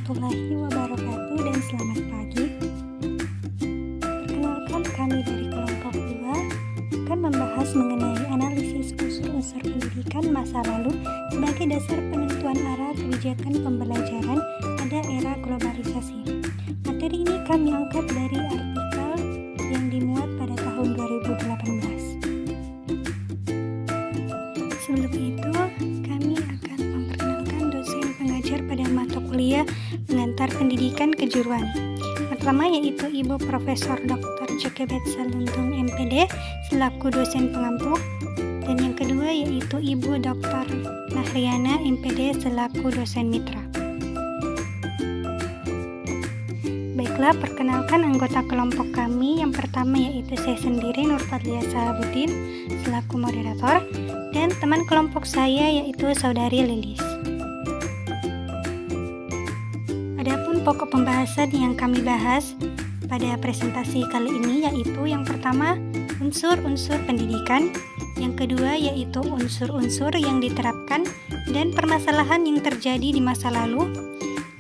warahmatullahi wabarakatuh dan selamat pagi. Perkenalkan, kami dari kelompok 2 akan membahas mengenai analisis unsur-unsur pendidikan masa lalu sebagai dasar penentuan arah kebijakan pembelajaran pada era globalisasi. Materi ini kami angkat dari artikel yang dimuat pada tahun 2018. Sebelum itu, kami akan memperkenalkan dosen pengajar pada mata kuliah pengantar pendidikan kejuruan. Pertama yaitu Ibu Profesor Dr. Jokebet Saluntung MPD selaku dosen pengampu, dan yang kedua yaitu Ibu Dr. Nahriana MPD selaku dosen mitra. Baiklah, perkenalkan anggota kelompok kami. Yang pertama yaitu saya sendiri, Nur Fadlia Sahabuddin selaku moderator, dan teman kelompok saya yaitu Saudari Lilis. Adapun pokok pembahasan yang kami bahas pada presentasi kali ini yaitu yang pertama unsur-unsur pendidikan, yang kedua yaitu unsur-unsur yang diterapkan dan permasalahan yang terjadi di masa lalu,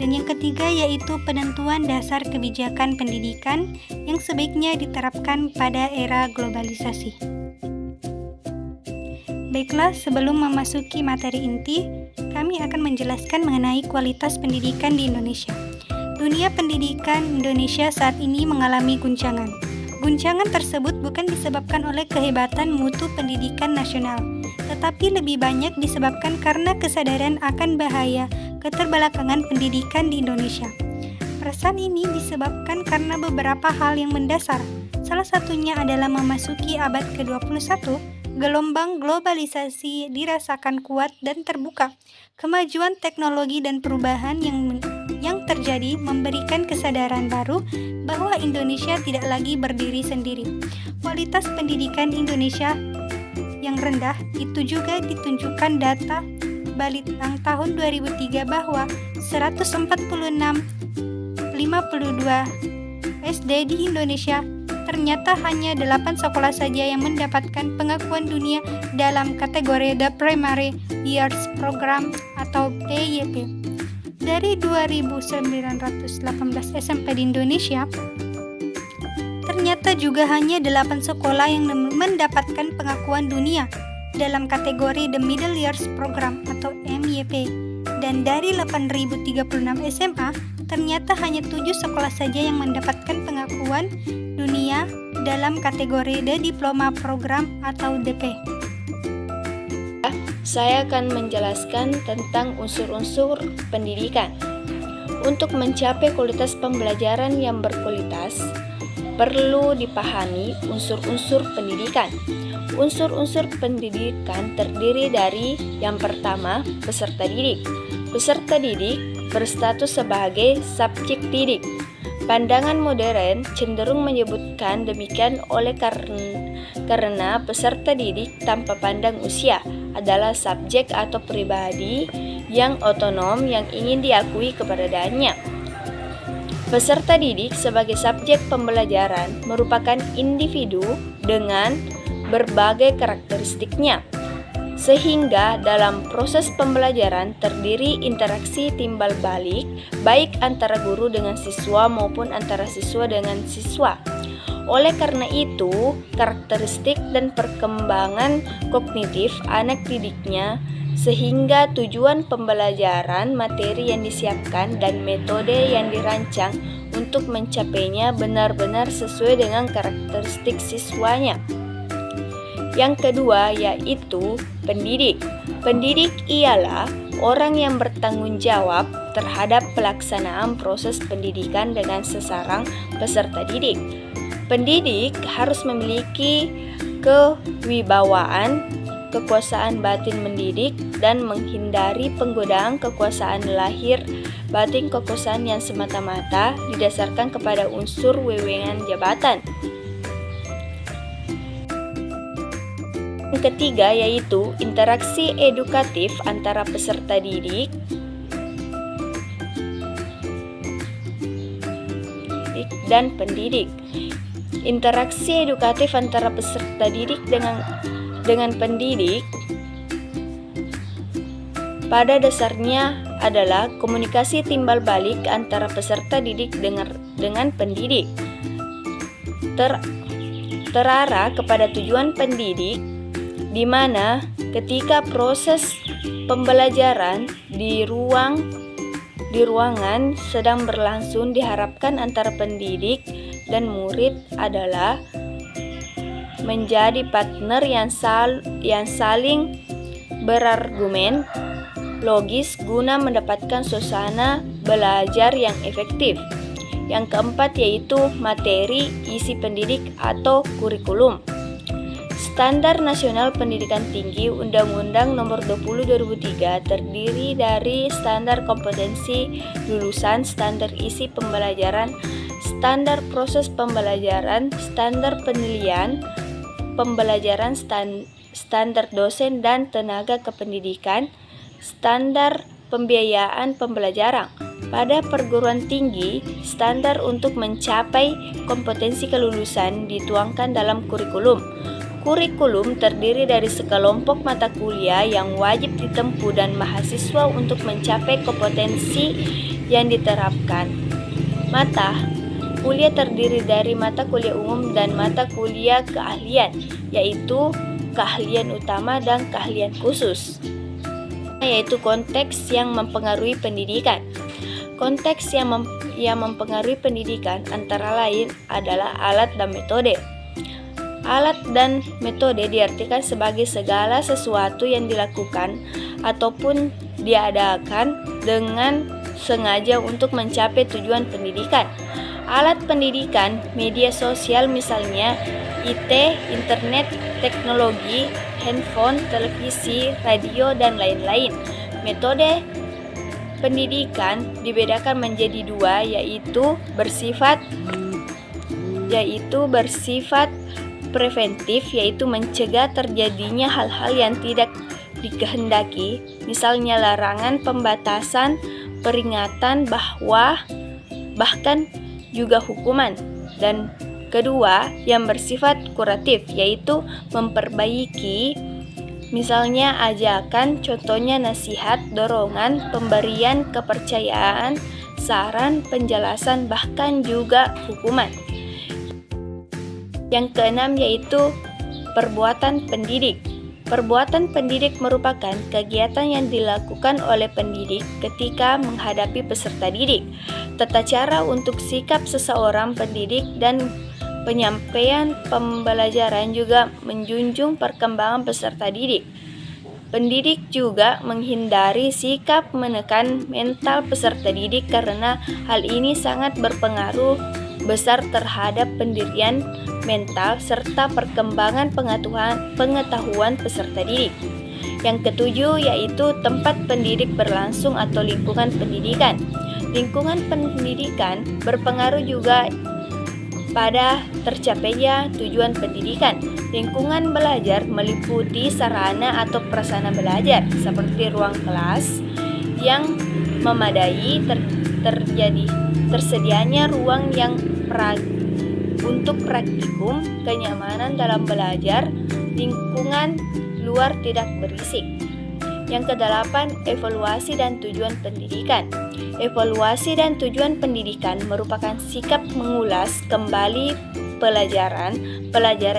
dan yang ketiga yaitu penentuan dasar kebijakan pendidikan yang sebaiknya diterapkan pada era globalisasi. Baiklah, sebelum memasuki materi inti, kami akan menjelaskan mengenai kualitas pendidikan di Indonesia. Dunia pendidikan Indonesia saat ini mengalami guncangan. Guncangan tersebut bukan disebabkan oleh kehebatan mutu pendidikan nasional, tetapi lebih banyak disebabkan karena kesadaran akan bahaya keterbelakangan pendidikan di Indonesia. Perasaan ini disebabkan karena beberapa hal yang mendasar. Salah satunya adalah memasuki abad ke-21, gelombang globalisasi dirasakan kuat dan terbuka. Kemajuan teknologi dan perubahan yang terjadi memberikan kesadaran baru bahwa Indonesia tidak lagi berdiri sendiri. Kualitas pendidikan Indonesia yang rendah itu juga ditunjukkan data Balitbang tahun 2003 bahwa 146,52 SD di Indonesia ternyata hanya 8 sekolah saja yang mendapatkan pengakuan dunia dalam kategori The Primary Years Program atau PYP. Dari 2.918 SMP di Indonesia, ternyata juga hanya 8 sekolah yang mendapatkan pengakuan dunia dalam kategori The Middle Years Program atau MYP. Dan dari 8.036 SMA, ternyata hanya 7 sekolah saja yang mendapatkan pengakuan dunia dalam kategori The Diploma Program atau DP. Saya akan menjelaskan tentang unsur-unsur pendidikan. Untuk mencapai kualitas pembelajaran yang berkualitas, perlu dipahami unsur-unsur pendidikan. Unsur-unsur pendidikan terdiri dari yang pertama, peserta didik. Peserta didik berstatus sebagai subjek didik. Pandangan modern cenderung menyebutkan demikian oleh karena peserta didik tanpa pandang usia adalah subjek atau pribadi yang otonom yang ingin diakui keberadaannya. Peserta didik sebagai subjek pembelajaran merupakan individu dengan berbagai karakteristiknya, sehingga dalam proses pembelajaran terdiri interaksi timbal balik baik antara guru dengan siswa maupun antara siswa dengan siswa. Oleh karena itu, karakteristik dan perkembangan kognitif anak didiknya sehingga tujuan pembelajaran, materi yang disiapkan, dan metode yang dirancang untuk mencapainya benar-benar sesuai dengan karakteristik siswanya. Yang kedua yaitu pendidik. Pendidik ialah orang yang bertanggung jawab terhadap pelaksanaan proses pendidikan dengan sesarang peserta didik. Pendidik harus memiliki kewibawaan, kekuasaan batin mendidik, dan menghindari penggodaan kekuasaan lahir batin, kekuasaan yang semata-mata didasarkan kepada unsur wewenang jabatan. Yang ketiga yaitu interaksi edukatif antara peserta didik dan pendidik. Interaksi edukatif antara peserta didik dengan pendidik pada dasarnya adalah komunikasi timbal balik antara peserta didik dengan pendidik, terarah kepada tujuan pendidik, di mana ketika proses pembelajaran di ruangan sedang berlangsung, diharapkan antara pendidik dan murid adalah menjadi partner yang saling berargumen logis guna mendapatkan suasana belajar yang efektif. Yang keempat yaitu materi isi pendidik atau kurikulum. Standar Nasional Pendidikan Tinggi Undang-Undang Nomor 20 2003 terdiri dari standar kompetensi lulusan, standar isi pembelajaran, standar proses pembelajaran, standar penilaian pembelajaran, standar dosen dan tenaga kependidikan, standar pembiayaan pembelajaran. Pada perguruan tinggi, standar untuk mencapai kompetensi kelulusan dituangkan dalam kurikulum. Kurikulum terdiri dari sekelompok mata kuliah yang wajib ditempuh dan mahasiswa untuk mencapai kompetensi yang diterapkan. Mata kuliah terdiri dari mata kuliah umum dan mata kuliah keahlian, yaitu keahlian utama dan keahlian khusus, yaitu konteks yang mempengaruhi pendidikan. Konteks yang mempengaruhi pendidikan antara lain adalah alat dan metode. Alat dan metode diartikan sebagai segala sesuatu yang dilakukan ataupun diadakan dengan sengaja untuk mencapai tujuan pendidikan. Alat pendidikan, media sosial misalnya IT, internet, teknologi, handphone, televisi, radio, dan lain-lain. Metode pendidikan dibedakan menjadi dua, yaitu bersifat preventif, yaitu mencegah terjadinya hal-hal yang tidak dikehendaki, misalnya larangan, pembatasan, peringatan, bahkan juga hukuman. Dan kedua, yang bersifat kuratif, yaitu memperbaiki, misalnya ajakan, contohnya nasihat, dorongan, pemberian kepercayaan, saran, penjelasan, bahkan juga hukuman. Yang keenam yaitu perbuatan pendidik. Perbuatan pendidik merupakan kegiatan yang dilakukan oleh pendidik ketika menghadapi peserta didik. Tata cara untuk sikap seseorang pendidik dan penyampaian pembelajaran juga menjunjung perkembangan peserta didik. Pendidik juga menghindari sikap menekan mental peserta didik karena hal ini sangat berpengaruh besar terhadap pendirian mental serta perkembangan pengetahuan peserta didik. Yang ketujuh yaitu tempat pendidik berlangsung atau lingkungan pendidikan. Lingkungan pendidikan berpengaruh juga pada tercapainya tujuan pendidikan. Lingkungan belajar meliputi sarana atau prasarana belajar seperti ruang kelas yang memadai, tersedianya ruang yang untuk praktikum, kenyamanan dalam belajar, lingkungan luar tidak berisik. Yang kedelapan, evaluasi dan tujuan pendidikan. Evaluasi dan tujuan pendidikan merupakan sikap mengulas kembali pelajaran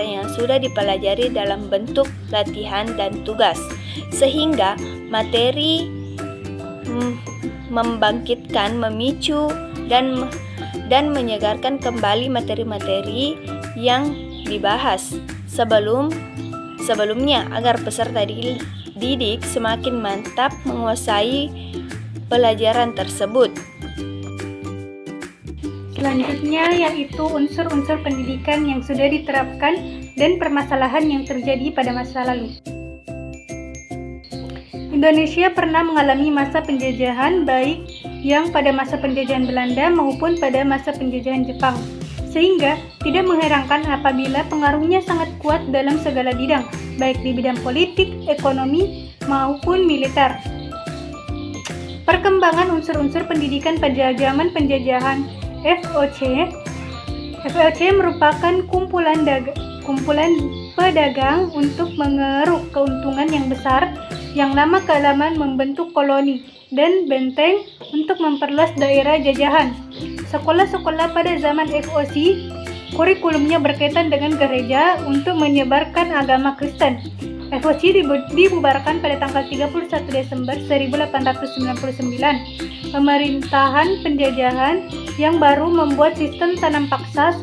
yang sudah dipelajari dalam bentuk latihan dan tugas, sehingga materi membangkitkan, memicu, dan menyegarkan kembali materi-materi yang dibahas sebelumnya agar peserta didik semakin mantap menguasai pelajaran tersebut. Selanjutnya yaitu unsur-unsur pendidikan yang sudah diterapkan dan permasalahan yang terjadi pada masa lalu. Indonesia pernah mengalami masa penjajahan baik yang pada masa penjajahan Belanda maupun pada masa penjajahan Jepang, sehingga tidak mengherankan apabila pengaruhnya sangat kuat dalam segala bidang, baik di bidang politik, ekonomi, maupun militer. Perkembangan unsur-unsur pendidikan pada zaman penjajahan FOC merupakan kumpulan pedagang untuk mengeruk keuntungan yang besar yang lama-kelamaan membentuk koloni dan benteng untuk memperluas daerah jajahan. Sekolah-sekolah pada zaman FOC kurikulumnya berkaitan dengan gereja untuk menyebarkan agama Kristen. FOC dibubarkan pada tanggal 31 Desember 1899. Pemerintahan penjajahan yang baru membuat sistem tanam paksa,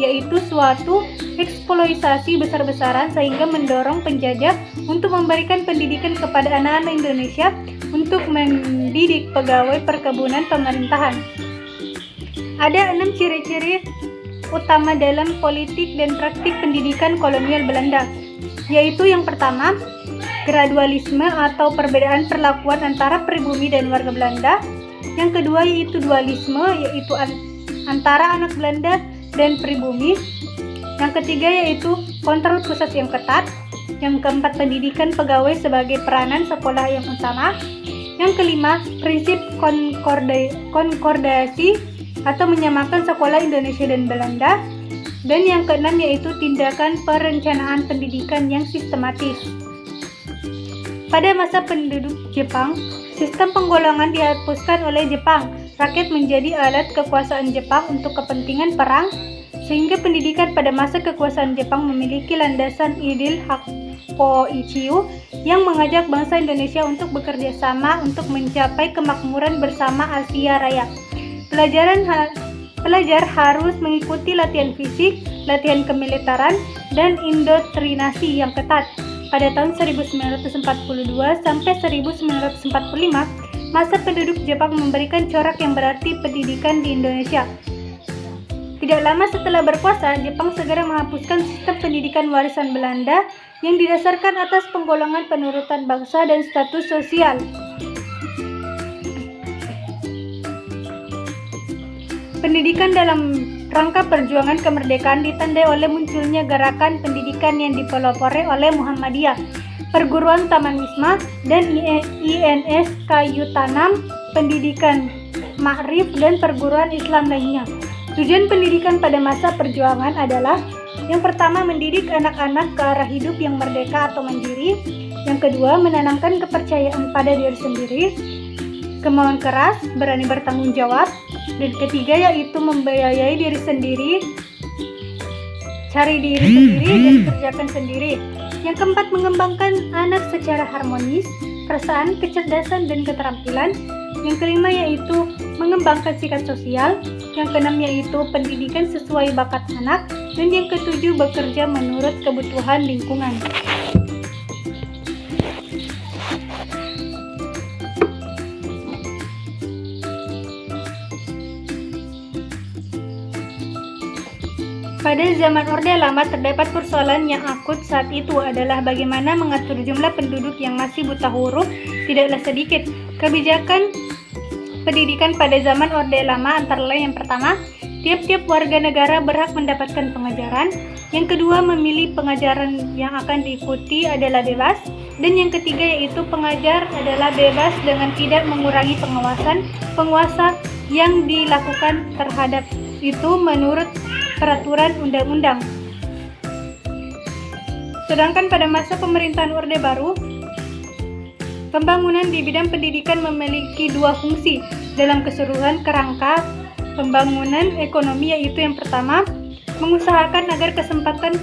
yaitu suatu eksploitasi besar-besaran sehingga mendorong penjajah untuk memberikan pendidikan kepada anak-anak Indonesia untuk mendidik pegawai perkebunan pemerintahan. Ada 6 ciri-ciri utama dalam politik dan praktik pendidikan kolonial Belanda, yaitu yang pertama, gradualisme atau perbedaan perlakuan antara pribumi dan warga Belanda. Yang kedua yaitu dualisme, yaitu antara anak Belanda dan pribumi. Yang ketiga yaitu kontrol pusat yang ketat. Yang keempat, pendidikan pegawai sebagai peranan sekolah yang utama. Yang kelima, prinsip konkordasi atau menyamakan sekolah Indonesia dan Belanda. Dan yang keenam yaitu tindakan perencanaan pendidikan yang sistematis. Pada masa penduduk Jepang, sistem penggolongan dihapuskan oleh Jepang. Rakyat menjadi alat kekuasaan Jepang untuk kepentingan perang, sehingga pendidikan pada masa kekuasaan Jepang memiliki landasan ideal Happoichiu yang mengajak bangsa Indonesia untuk bekerja sama untuk mencapai kemakmuran bersama Asia Raya. Pelajar harus mengikuti latihan fisik, latihan kemiliteran, dan indoktrinasi yang ketat. Pada tahun 1942 sampai 1945, masa penduduk Jepang memberikan corak yang berarti pendidikan di Indonesia. Tidak lama setelah berkuasa, Jepang segera menghapuskan sistem pendidikan warisan Belanda yang didasarkan atas penggolongan penurutan bangsa dan status sosial. Pendidikan dalam rangka perjuangan kemerdekaan ditandai oleh munculnya gerakan pendidikan yang dipelopori oleh Muhammadiyah, Perguruan Taman Wisma, dan INS Kayu Tanam, Pendidikan Ma'rif, dan perguruan Islam lainnya. Tujuan pendidikan pada masa perjuangan adalah: yang pertama, mendidik anak-anak ke arah hidup yang merdeka atau mandiri. Yang kedua, menanamkan kepercayaan pada diri sendiri, kemauan keras, berani bertanggung jawab. Dan ketiga yaitu membiayai diri sendiri, cari diri sendiri, dan kerjakan sendiri. Yang keempat, mengembangkan anak secara harmonis, perasaan, kecerdasan, dan keterampilan. Yang kelima yaitu mengembangkan sikap sosial. Yang keenam yaitu pendidikan sesuai bakat anak. Dan yang ketujuh, bekerja menurut kebutuhan lingkungan. Pada zaman Orde Lama terdapat persoalan yang akut saat itu adalah bagaimana mengatur jumlah penduduk yang masih buta huruf tidaklah sedikit. Kebijakan pendidikan pada zaman Orde Lama antara lain: yang pertama, tiap-tiap warga negara berhak mendapatkan pengajaran. Yang kedua, memilih pengajaran yang akan diikuti adalah bebas. Dan yang ketiga yaitu pengajar adalah bebas dengan tidak mengurangi pengawasan penguasa yang dilakukan terhadap itu menurut peraturan undang-undang. Sedangkan pada masa pemerintahan Orde Baru, pembangunan di bidang pendidikan memiliki dua fungsi dalam keseluruhan kerangka pembangunan ekonomi, yaitu yang pertama, mengusahakan agar kesempatan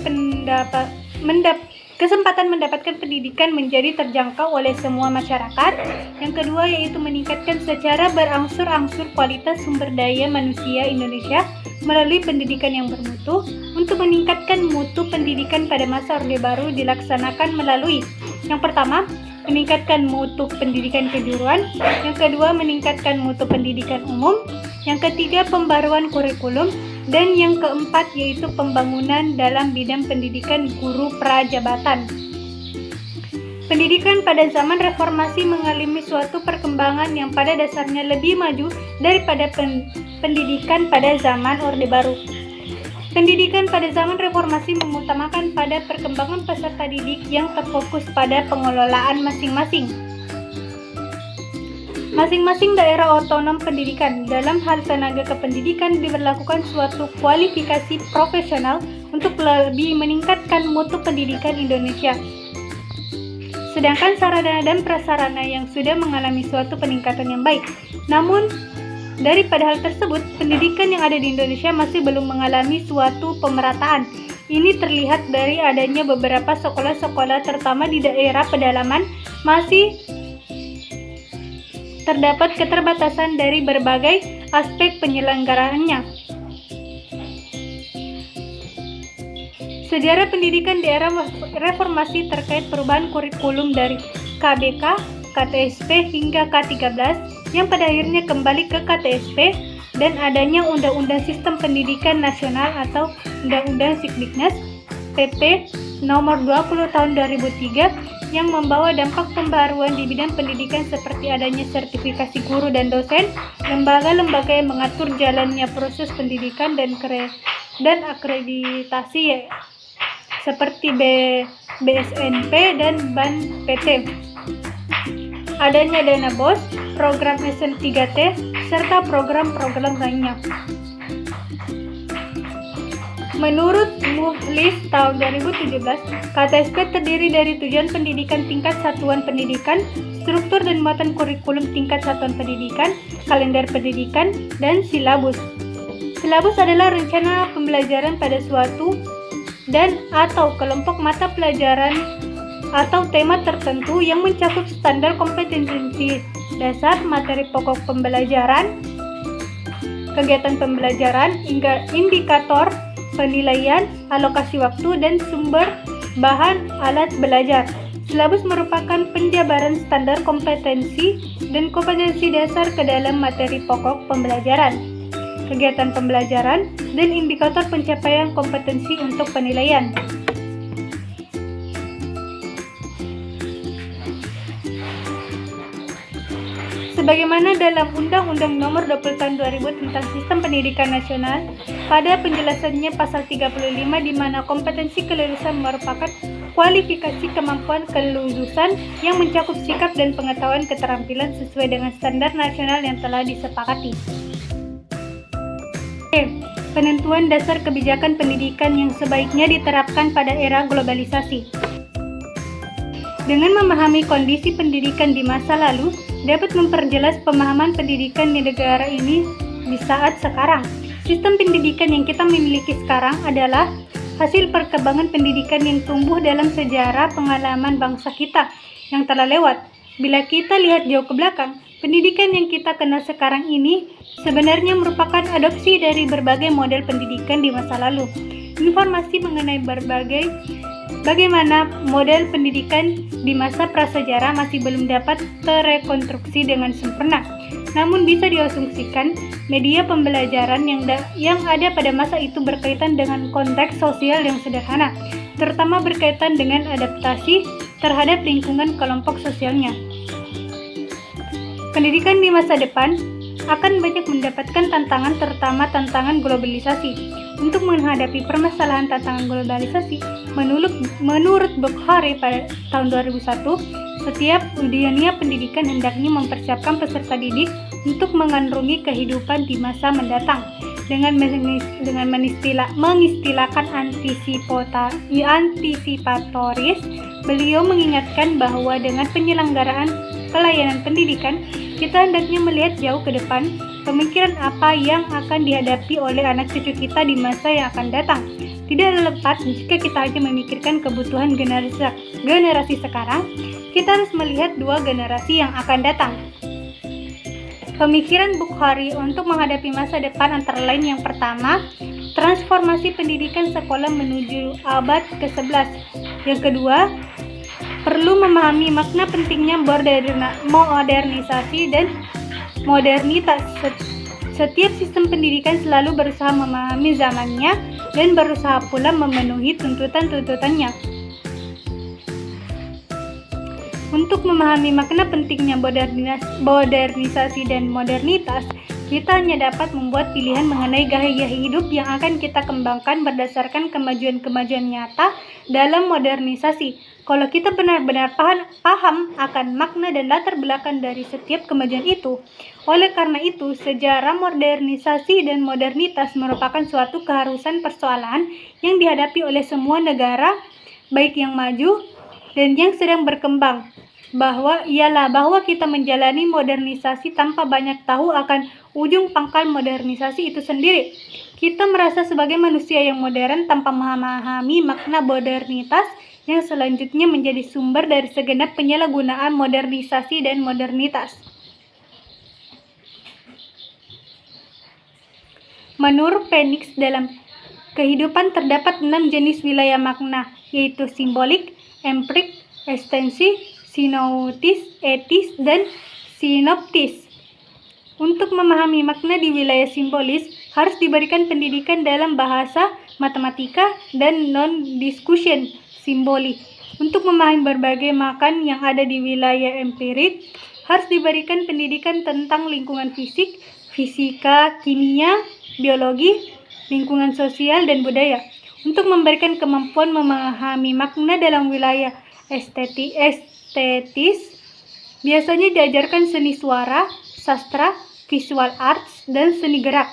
mendapatkan pendidikan menjadi terjangkau oleh semua masyarakat. Yang kedua yaitu meningkatkan secara berangsur-angsur kualitas sumber daya manusia Indonesia melalui pendidikan yang bermutu. Untuk meningkatkan mutu pendidikan pada masa Orde Baru dilaksanakan melalui: yang pertama, meningkatkan mutu pendidikan kejuruan. Yang kedua, meningkatkan mutu pendidikan umum. Yang ketiga, pembaruan kurikulum. Dan yang keempat yaitu pembangunan dalam bidang pendidikan guru prajabatan. Pendidikan pada zaman reformasi mengalami suatu perkembangan yang pada dasarnya lebih maju daripada pendidikan pada zaman Orde Baru. Pendidikan pada zaman reformasi mengutamakan pada perkembangan peserta didik yang terfokus pada pengelolaan masing-masing. Masing-masing daerah otonom pendidikan. Dalam hal tenaga kependidikan diberlakukan suatu kualifikasi profesional untuk lebih meningkatkan mutu pendidikan Indonesia. sedangkan sarana dan prasarana yang sudah mengalami suatu peningkatan yang baik. Namun, daripada hal tersebut, pendidikan yang ada di Indonesia masih belum mengalami suatu pemerataan. Ini terlihat dari adanya beberapa sekolah-sekolah, terutama di daerah pedalaman, masih terdapat keterbatasan dari berbagai aspek penyelenggaraannya. Sejarah pendidikan di era reformasi terkait perubahan kurikulum dari KBK, KTSP hingga K13 yang pada akhirnya kembali ke KTSP, dan adanya Undang-Undang Sistem Pendidikan Nasional atau Undang-Undang Sikdiknas PP nomor 20 tahun 2003 yang membawa dampak pembaruan di bidang pendidikan seperti adanya sertifikasi guru dan dosen, lembaga-lembaga yang mengatur jalannya proses pendidikan dan akreditasi seperti BSNP dan BAN PT. Adanya dana BOS, program SN3T, serta program-program lainnya. Menurut Muhlis tahun 2017, KTSP terdiri dari tujuan pendidikan tingkat satuan pendidikan, struktur dan muatan kurikulum tingkat satuan pendidikan, kalender pendidikan, dan silabus. Silabus adalah rencana pembelajaran pada suatu dan atau kelompok mata pelajaran atau tema tertentu yang mencakup standar kompetensi dasar, materi pokok pembelajaran, kegiatan pembelajaran, indikator penilaian, alokasi waktu, dan sumber bahan alat belajar. Silabus merupakan penjabaran standar kompetensi dan kompetensi dasar ke dalam materi pokok pembelajaran, kegiatan pembelajaran, dan indikator pencapaian kompetensi untuk penilaian. Sebagaimana dalam Undang-Undang Nomor 20 Tahun 2000 tentang Sistem Pendidikan Nasional, pada penjelasannya pasal 35 di mana kompetensi kelulusan merupakan kualifikasi kemampuan kelulusan yang mencakup sikap dan pengetahuan keterampilan sesuai dengan standar nasional yang telah disepakati. Penentuan dasar kebijakan pendidikan yang sebaiknya diterapkan pada era globalisasi. Dengan memahami kondisi pendidikan di masa lalu, dapat memperjelas pemahaman pendidikan di negara ini di saat sekarang. Sistem pendidikan yang kita miliki sekarang adalah hasil perkembangan pendidikan yang tumbuh dalam sejarah pengalaman bangsa kita yang telah lewat. Bila kita lihat jauh ke belakang, pendidikan yang kita kenal sekarang ini sebenarnya merupakan adopsi dari berbagai model pendidikan di masa lalu. Informasi mengenai bagaimana model pendidikan di masa prasejarah masih belum dapat terrekonstruksi dengan sempurna. Namun bisa diasumsikan media pembelajaran yang ada pada masa itu berkaitan dengan konteks sosial yang sederhana, terutama berkaitan dengan adaptasi terhadap lingkungan kelompok sosialnya. Pendidikan di masa depan akan banyak mendapatkan tantangan, terutama tantangan globalisasi. Untuk menghadapi permasalahan tantangan globalisasi, menurut Bukhari pada tahun 2001, setiap dunia pendidikan hendaknya mempersiapkan peserta didik untuk mengandungi kehidupan di masa mendatang. Dengan mengistilahkan antisipatoris, beliau mengingatkan bahwa dengan penyelenggaraan pelayanan pendidikan, kita hendaknya melihat jauh ke depan, pemikiran apa yang akan dihadapi oleh anak cucu kita di masa yang akan datang. Tidak lepas jika kita hanya memikirkan kebutuhan generasi sekarang, kita harus melihat dua generasi yang akan datang. Pemikiran Bukhari untuk menghadapi masa depan antara lain yang pertama, transformasi pendidikan sekolah menuju abad ke-11. Yang kedua, perlu memahami makna pentingnya modernisasi dan modernitas. Setiap sistem pendidikan selalu berusaha memahami zamannya dan berusaha pula memenuhi tuntutan-tuntutannya. Untuk memahami makna pentingnya modernisasi dan modernitas, kita hanya dapat membuat pilihan mengenai gaya hidup yang akan kita kembangkan berdasarkan kemajuan-kemajuan nyata dalam modernisasi. Kalau kita benar-benar paham akan makna dan latar belakang dari setiap kemajuan itu. Oleh karena itu, sejarah modernisasi dan modernitas merupakan suatu keharusan persoalan yang dihadapi oleh semua negara, baik yang maju dan yang sedang berkembang, bahwa kita menjalani modernisasi tanpa banyak tahu akan ujung pangkal modernisasi itu sendiri. Kita merasa sebagai manusia yang modern tanpa memahami makna modernitas yang selanjutnya menjadi sumber dari segenap penyalahgunaan modernisasi dan modernitas. Menurut Phoenix, dalam kehidupan terdapat 6 jenis wilayah makna, yaitu simbolik, empirik, ekstensi, sinoutis, etis, dan sinoptis. Untuk memahami makna di wilayah simbolis, harus diberikan pendidikan dalam bahasa, matematika, dan non-discussion simbolik. Untuk memahami berbagai makan yang ada di wilayah empirik, harus diberikan pendidikan tentang lingkungan fisik, fisika, kimia, biologi, lingkungan sosial, dan budaya. Untuk memberikan kemampuan memahami makna dalam wilayah estetis, biasanya diajarkan seni suara, sastra, visual arts, dan seni gerak.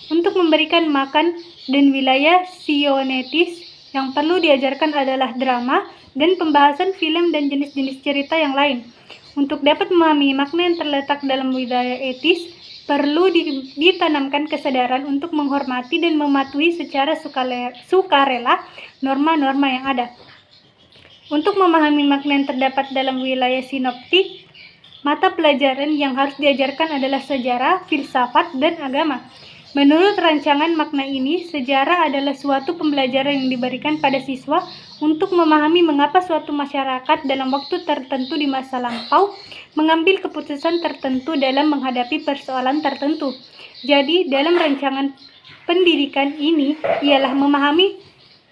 Untuk memberikan makan dan wilayah sionetis, yang perlu diajarkan adalah drama dan pembahasan film dan jenis-jenis cerita yang lain. Untuk dapat memahami makna yang terletak dalam wilayah etis, perlu ditanamkan kesadaran untuk menghormati dan mematuhi secara sukarela norma-norma yang ada. Untuk memahami makna yang terdapat dalam wilayah sinoptik, mata pelajaran yang harus diajarkan adalah sejarah, filsafat, dan agama. Menurut rancangan makna ini, sejarah adalah suatu pembelajaran yang diberikan pada siswa untuk memahami mengapa suatu masyarakat dalam waktu tertentu di masa lampau mengambil keputusan tertentu dalam menghadapi persoalan tertentu. Jadi, dalam rancangan pendidikan ini ialah memahami,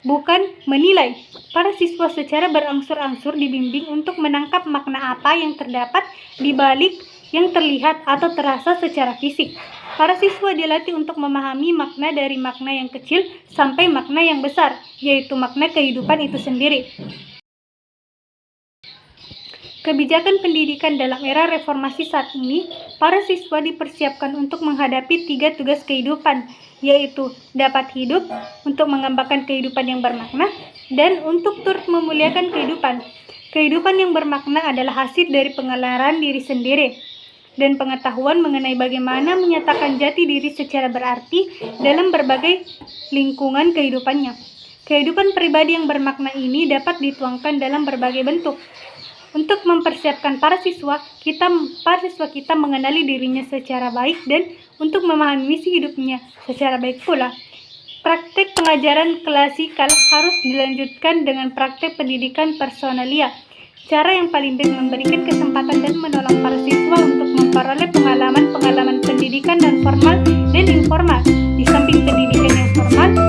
bukan menilai. Para siswa secara berangsur-angsur dibimbing untuk menangkap makna apa yang terdapat di balik yang terlihat atau terasa secara fisik. Para siswa dilatih untuk memahami makna dari makna yang kecil sampai makna yang besar, yaitu makna kehidupan itu sendiri. Kebijakan pendidikan dalam era reformasi saat ini, para siswa dipersiapkan untuk menghadapi 3 tugas kehidupan, yaitu dapat hidup, untuk mengembangkan kehidupan yang bermakna, dan untuk turut memuliakan kehidupan. Kehidupan yang bermakna adalah hasil dari pengenalan diri sendiri dan pengetahuan mengenai bagaimana menyatakan jati diri secara berarti dalam berbagai lingkungan kehidupannya. Kehidupan pribadi yang bermakna ini dapat dituangkan dalam berbagai bentuk. Untuk mempersiapkan para siswa kita mengenali dirinya secara baik dan untuk memahami misi hidupnya secara baik pula. Praktek pengajaran klasikal harus dilanjutkan dengan praktek pendidikan personalia. Cara yang paling baik memberikan kesempatan dan menolong para siswa untuk memperoleh pengalaman pendidikan non formal dan informal. Di samping pendidikan yang formal,